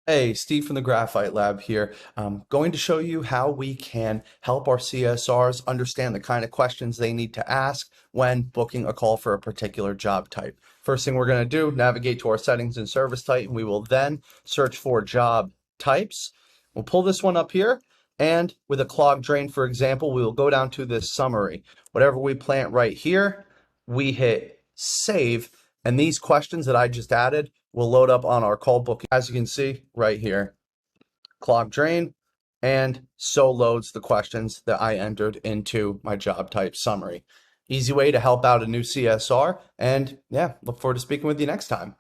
Hey, Steve from the Graphite Lab here. I'm going to show you how we can help our CSRs understand the kind of questions they need to ask when booking a call for a particular job type. First thing we're going to do, navigate to our settings in ServiceTitan. We will then search for job types. We'll pull this one up here, and with a clog drain, for example, we will go down to this summary. Whatever we plant right here, we hit save, and these questions that I just added will load up on our call booking. As you can see right here, clog drain, and so loads the questions that I entered into my job type summary. Easy way to help out a new CSR, and yeah, look forward to speaking with you next time.